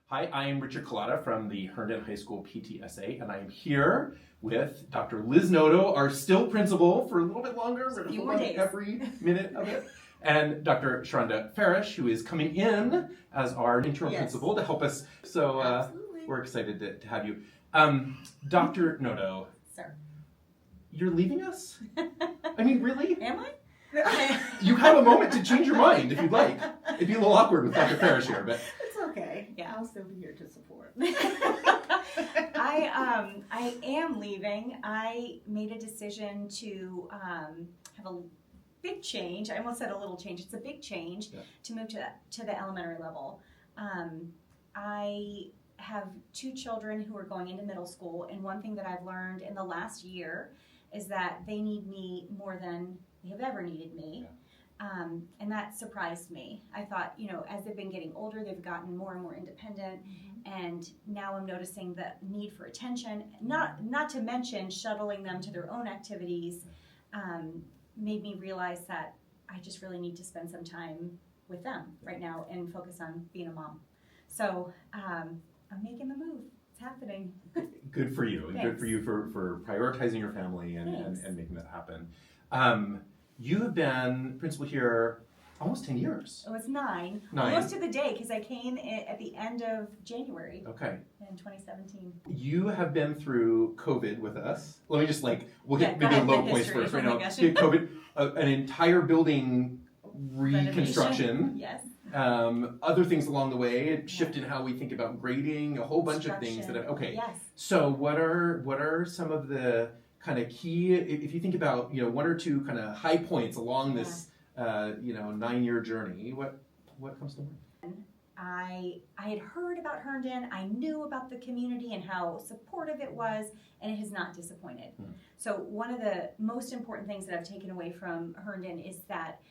Hi, I am Richard Collada from the Herndon High School PTSA, and I am here with Dr. Liz Noto, our still principal for a little bit longer. We're going to hold on every minute of it. And Dr. Cheronda Farrish, who is coming in as our interim principal to help us. So we're excited to have you. Dr. Noto. Sir. You're leaving us? I mean, really? Am I? You have a moment to change your mind if you'd like. It'd be a little awkward with Dr. Farrish here, but it's okay. Yeah, I'll still be here to support. I am leaving. I made a decision to have a big change. I almost said a little change. It's a big change to move to the elementary level. I have two children who are going into middle school, and one thing that I've learned in the last year is that they need me more than they have ever needed me. And that surprised me. I thought, as they've been getting older, they've gotten more and more independent, and now I'm noticing the need for attention, not to mention shuttling them to their own activities, made me realize that I just really need to spend some time with them right now and focus on being a mom. So I'm making the move. It's happening. Good for you. Thanks. Good for you for prioritizing your family and making that happen. You have been principal here almost 10 years. Oh, it's nine. 9. Almost to the day, because I came at the end of January. Okay. In 2017. You have been through COVID with us. Let me just we'll get maybe low points first right now. COVID, an entire building reconstruction. Yes. Other things along the way. It shifted how we think about grading. A whole bunch of things that. Yes. So what are some of the kind of key, if you think about, one or two kind of high points along this, 9-year journey, what comes to mind? I had heard about Herndon. I knew about the community and how supportive it was, and it has not disappointed. So one of the most important things that I've taken away from Herndon is that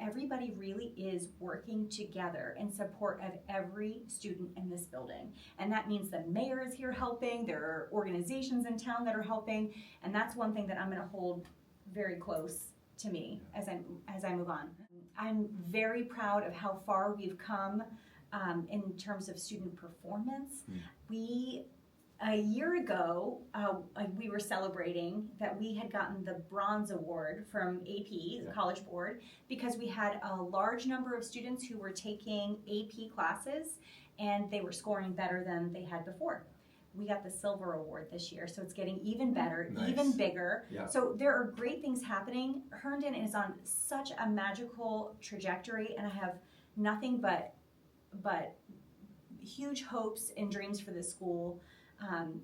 everybody really is working together in support of every student in this building. And that means the mayor is here helping, there are organizations in town that are helping, and that's one thing that I'm gonna hold very close to me as I move on. I'm very proud of how far we've come in terms of student performance. A year ago, we were celebrating that we had gotten the Bronze Award from AP, the College Board, because we had a large number of students who were taking AP classes and they were scoring better than they had before. We got the Silver Award this year, so it's getting even better, even bigger. Yeah. So there are great things happening. Herndon is on such a magical trajectory, and I have nothing but huge hopes and dreams for this school.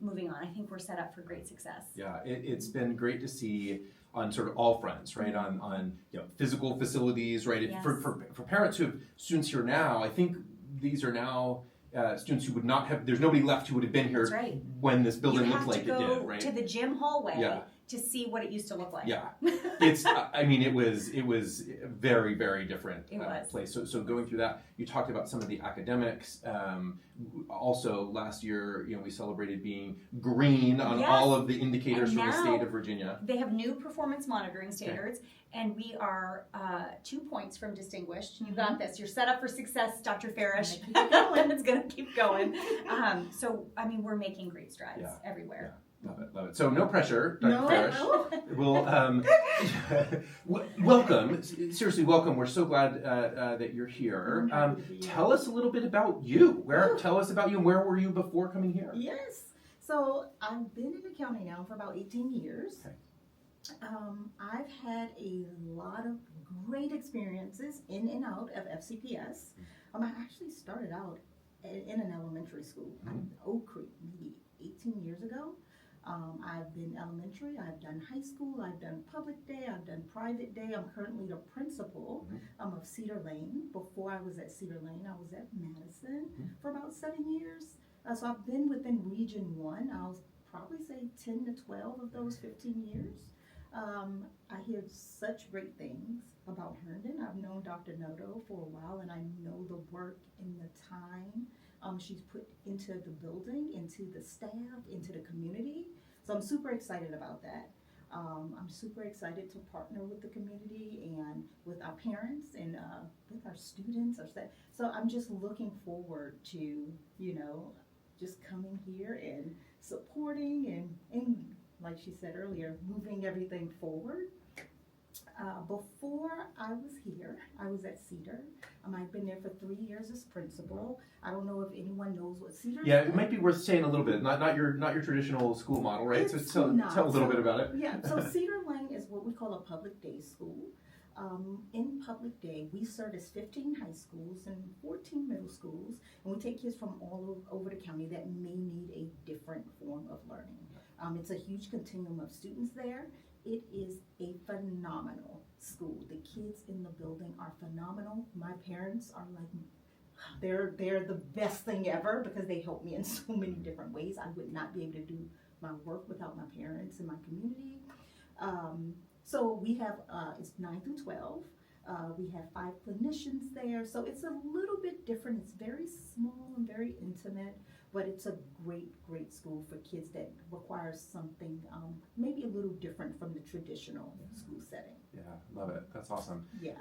Moving on, I think we're set up for great success. Yeah, it's been great to see on sort of all fronts, right? On physical facilities, right? Yes. For parents who have students here now, I think these are now students who would not have. There's nobody left who would have been here when this building looked like it did, right? You have to go to the gym hallway to see what it used to look like. Yeah, it's. I mean, it was very, very different place. So going through that, you talked about some of the academics. Also, last year, we celebrated being green on all of the indicators from the state of Virginia. They have new performance monitoring standards, and we are 2 points from distinguished. You got this. You're set up for success, Dr. Farrish. It's going to keep going. So, I mean, we're making great strides everywhere. Yeah. Love it. So no pressure, Dr. Farrish. We'll welcome. Seriously, welcome. We're so glad that you're here. Tell us a little bit about you. Tell us about you. Where were you before coming here? Yes. So I've been in accounting now for about 18 years. Okay. I've had a lot of great experiences in and out of FCPS. I actually started out in an elementary school in Oak Creek maybe 18 years ago. I've been elementary, I've done high school, I've done public day, I've done private day. I'm currently the principal of Cedar Lane. Before I was at Cedar Lane, I was at Madison for about 7 years. So I've been within Region 1. I'll probably say 10 to 12 of those 15 years. I hear such great things about Herndon. I've known Dr. Noto for a while, and I know the work and the time she's put into the building, into the staff, into the community. So I'm super excited about that. I'm super excited to partner with the community and with our parents and with our students. So I'm just looking forward to, just coming here and supporting and like she said earlier, moving everything forward. Before I was here, I was at Cedar. I've been there for 3 years as principal. I don't know if anyone knows what Cedar is. Yeah, it might be worth saying a little bit. Not your traditional school model, right? It's so tell a little bit about it. Yeah, so Cedar Lane is what we call a public day school. In public day, we service 15 high schools and 14 middle schools, and we take kids from all over the county that may need a different form of learning. It's a huge continuum of students there. It is a phenomenal school. The kids in the building are phenomenal. My parents are like, they're the best thing ever because they help me in so many different ways. I would not be able to do my work without my parents and my community. So we have, it's 9 through 12. We have 5 clinicians there. So it's a little bit different. It's very small and very intimate, but it's a great school for kids that requires something maybe a little different from the traditional school setting. Yeah, love it. That's awesome. Yeah.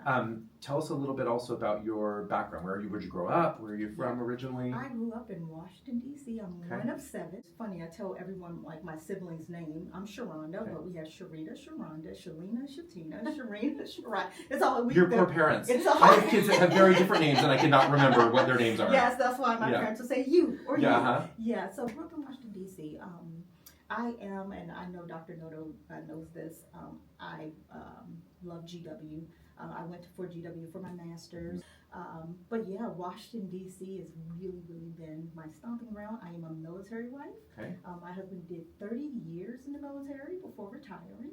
Tell us a little bit also about your background. Where'd you grow up? Where are you from originally? I grew up in Washington, D.C. I'm one of 7. It's funny, I tell everyone like my siblings' name. I'm Cheronda, but we have Sharita, Sharonda, Shalina, Shatina, Sharina, Sharai. It's all we. Your poor parents. It's all. I have kids that have very different names, and I cannot remember what their names are. Yes, that's why my parents will say you or you. Uh-huh. Yeah. So I grew up in Washington, D.C. I am, and I know Dr. Noto knows this. I love GW. I went for GW for my master's. But yeah, Washington, D.C. has really been my stomping ground. I am a military wife. Okay. My husband did 30 years in the military before retiring.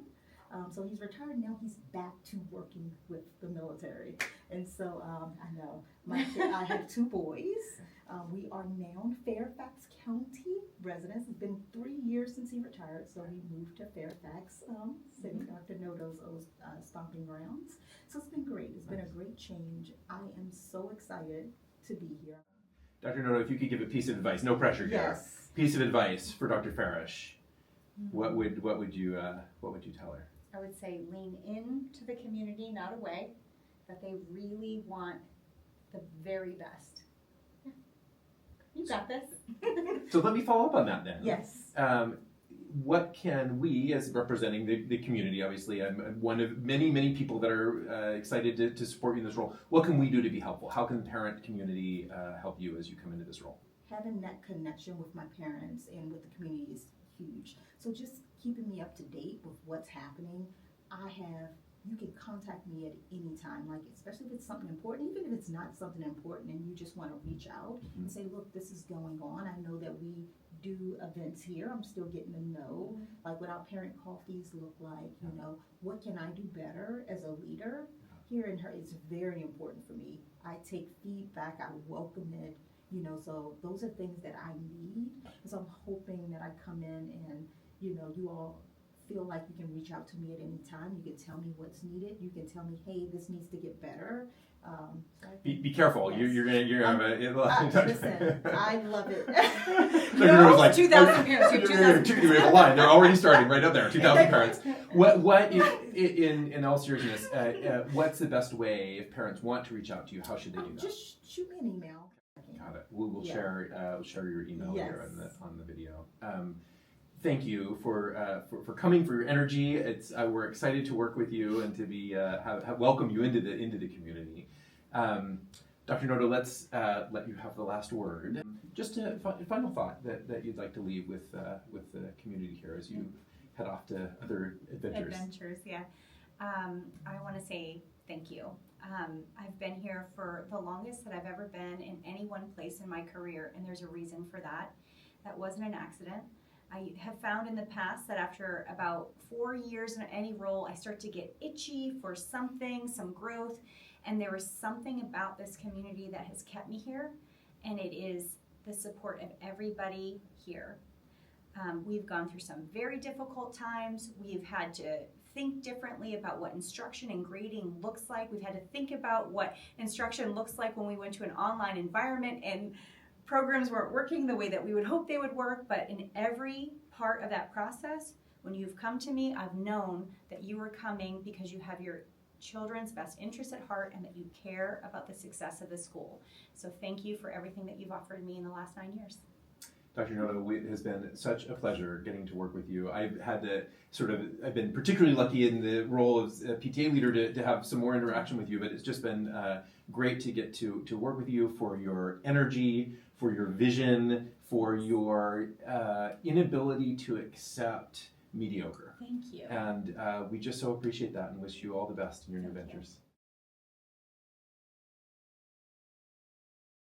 So he's retired now. He's back to working with the military. And so I know I have 2 boys. We are now in Fairfax County residents. It's been 3 years since he retired, so we moved to Fairfax, Dr. Noto's stomping grounds. So it's been great. It's been a great change. I am so excited to be here. Dr. Noto, if you could give a piece of advice, no pressure here. Yes. Piece of advice for Dr. Farrish. What would you tell her? I would say lean into the community, not away, that they really want the very best. Yeah. You got this. So let me follow up on that then. Yes. What can we, as representing the community, obviously I'm one of many people that are excited to support you in this role, what can we do to be helpful? How can the parent community help you as you come into this role? Having that connection with my parents and with the community is huge. So just keeping me up to date with what's happening. You can contact me at any time, like especially if it's something important, even if it's not something important and you just want to reach out and say, look, this is going on. I know that we do events here. I'm still getting to know like what our parent coffees look like, what can I do better as a leader here in her. It's very important for me. I take feedback, I welcome it, so those are things that I need. So I'm hoping that I come in and, you all feel like you can reach out to me at any time. You can tell me what's needed. You can tell me, hey, this needs to get better. Be careful. Yes. You're gonna have a. Listen, I love it. No, like 2,000 parents. We have a line. They're already starting right up there. 2,000 parents. What in all seriousness? What's the best way if parents want to reach out to you? How should they do that? Just shoot me an email. Got it. We'll share your email here on the video. Thank you for coming, for your energy. We're excited to work with you and to be welcome you into the community. Dr. Noto, let's let you have the last word. Just a final thought that you'd like to leave with the community here as you head off to other adventures. Yeah. I want to say thank you. I've been here for the longest that I've ever been in any one place in my career, and there's a reason for that. That wasn't an accident. I have found in the past that after about 4 years in any role, I start to get itchy for something, some growth, and there is something about this community that has kept me here, and it is the support of everybody here. We've gone through some very difficult times. We've had to think differently about what instruction and grading looks like. We've had to think about what instruction looks like when we went to an online environment and programs weren't working the way that we would hope they would work, but in every part of that process, When you've come to me, I've known that you are coming because you have your children's best interests at heart and that you care about the success of the school. So thank you for everything that you've offered me in the last 9 years. Dr. Noto, it has been such a pleasure getting to work with you. I've been particularly lucky in the role of PTA leader to have some more interaction with you, but it's just been great to get to work with you, for your energy, for your vision, for your inability to accept mediocre. Thank you. And we just so appreciate that and wish you all the best in your new ventures.